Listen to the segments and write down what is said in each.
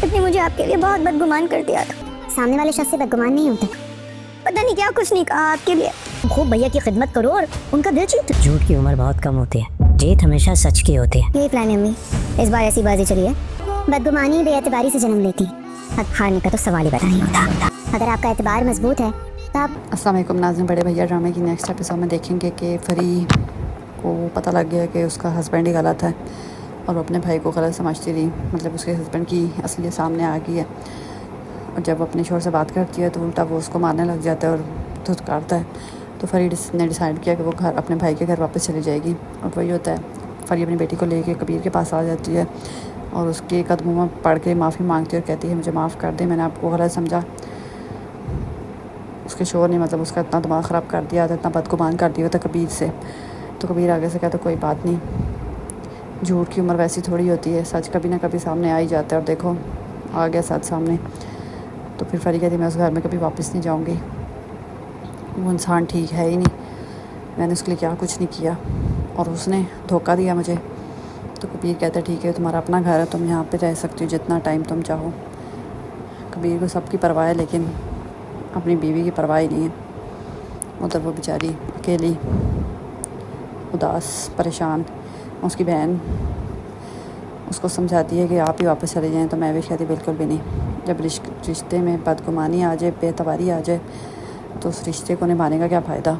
عاطف نے مجھے آپ کے لیے بہت بدگمان کر دیا تھا. سامنے والے شخص سے بدگمان نہیں ہوتا. پتہ نہیں کیا کچھ نہیں کہا آپ کے لیے. خوب بھیا کی خدمت کرو اور ان کا دل جیتو. جھوٹ کی عمر بہت کم ہوتی ہے، جیت ہمیشہ سچ کی ہوتی ہے. یہی پلان ہے امی، اس بار ایسی بازی چلی ہے. بدگمانی بے اعتباری سے جنم لیتی، ہارنے کا تو سوال ہی بتا نہیں ہوتا. اگر آپ کا اعتبار مضبوط ہے تو آپ. السلام علیکم ناظرین، بڑے بھیا ڈرامے کی نیکسٹ ایپیسوڈ میں دیکھیں گے کہ فری کو پتہ لگ گیا کہ اس کا ہسبینڈ ہی غلط ہے اور وہ اپنے بھائی کو غلط سمجھتی رہی. مطلب اس کے ہسبینڈ کی اصلیت سامنے آ گئی ہے، اور جب اپنے شوہر سے بات کرتی ہے تو الٹا وہ اس کو مارنے لگ جاتا ہے اور دھتکارتا ہے. تو فری نے ڈیسائیڈ کیا کہ وہ گھر اپنے بھائی کے گھر واپس چلی جائے گی. اور وہی ہوتا ہے، فری اپنی بیٹی کو لے کے کبیر کے پاس آ جاتی ہے اور اس کے قدموں میں پڑھ کے معافی مانگتی ہے اور کہتی ہے مجھے معاف کر دے، میں نے آپ کو غلط سمجھا. اس کے شوہر نے مطلب اس کا اتنا دماغ خراب کر دیا تھا، اتنا بدگمان کر دیا تھا کبیر سے. تو کبیر آگے سے کہتا کوئی بات نہیں، جھوٹ کی عمر ویسی تھوڑی ہوتی ہے، سچ کبھی نہ کبھی سامنے آ ہی جاتا ہے. اور دیکھو آ گیا سچ سامنے. تو پھر فری کہتی میں اس گھر میں کبھی واپس نہیں جاؤں گی، وہ انسان ٹھیک ہے ہی نہیں، میں نے اس کے لیے کیا کچھ نہیں کیا اور اس نے دھوکہ دیا مجھے. تو کبیر کہتا ہے ٹھیک ہے تمہارا اپنا گھر ہے، تم یہاں پہ رہ سکتی ہو جتنا ٹائم تم چاہو. کبیر کو سب کی پرواہ ہے لیکن اپنی بیوی کی پرواہ ہی نہیں ہے. ادھر وہ بیچاری اکیلی اداس پریشان. اس کی بہن اس کو سمجھاتی ہے کہ آپ ہی واپس چلے جائیں، تو میں بھی کہتی بالکل بھی نہیں. جب رشتے میں بدگمانی آ جائے، بے اعتباری آ جائے تو اس رشتے کو نبھانے کا کیا فائدہ.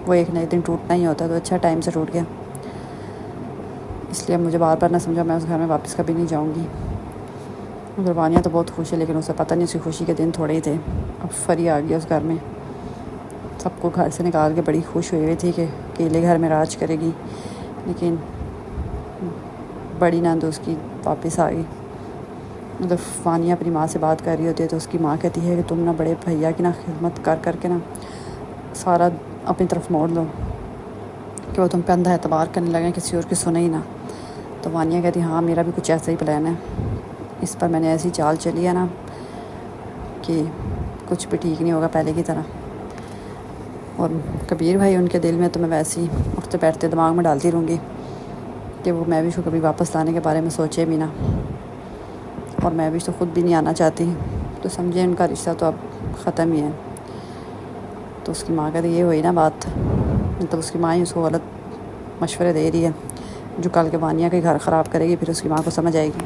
وہ ایک نہ ایک دن ٹوٹنا ہی ہوتا ہے، تو اچھا ٹائم سے ٹوٹ گیا. اس لیے مجھے بار بار نہ سمجھا، میں اس گھر میں واپس کبھی نہیں جاؤں گی. قربانیاں تو بہت خوش ہے لیکن اسے پتہ نہیں اس کی خوشی کے دن تھوڑے ہی تھے. اب فری آ گیا اس گھر میں، سب کو گھر سے نکال کے بڑی خوش ہوئی تھی کہ اکیلے گھر میں راج کرے گی. لیکن بڑی نند اس کی واپس آ گئی. مطلب فانیہ اپنی ماں سے بات کر رہی ہوتی ہے تو اس کی ماں کہتی ہے کہ تم نہ بڑے بھیا کی نہ خدمت کر کر کے نا سارا اپنی طرف موڑ لو کہ وہ تم پہ اندھا اعتبار کرنے لگیں، کسی اور کی سنیں ہی نہ. تو فانیہ کہتی ہاں میرا بھی کچھ ایسا ہی پلان ہے، اس پر میں نے ایسی چال چلی ہے نا کہ کچھ بھی ٹھیک نہیں ہوگا پہلے کی طرح. اور کبیر بھائی ان کے دل میں تو میں ویسے ہی اٹھتے بیٹھتے دماغ میں ڈالتی رہوں گی کہ وہ میں بھی کو کبھی واپس لانے کے بارے میں سوچے بھی نہ، اور میں بھی تو خود بھی نہیں آنا چاہتی. تو سمجھے ان کا رشتہ تو اب ختم ہی ہے. تو اس کی ماں کہتی یہ ہوئی نا بات، مطلب اس کی ماں ہی اس کو غلط مشورے دے رہی ہے جو کل کے وانیہ کے گھر خراب کرے گی، پھر اس کی ماں کو سمجھ آئے گی.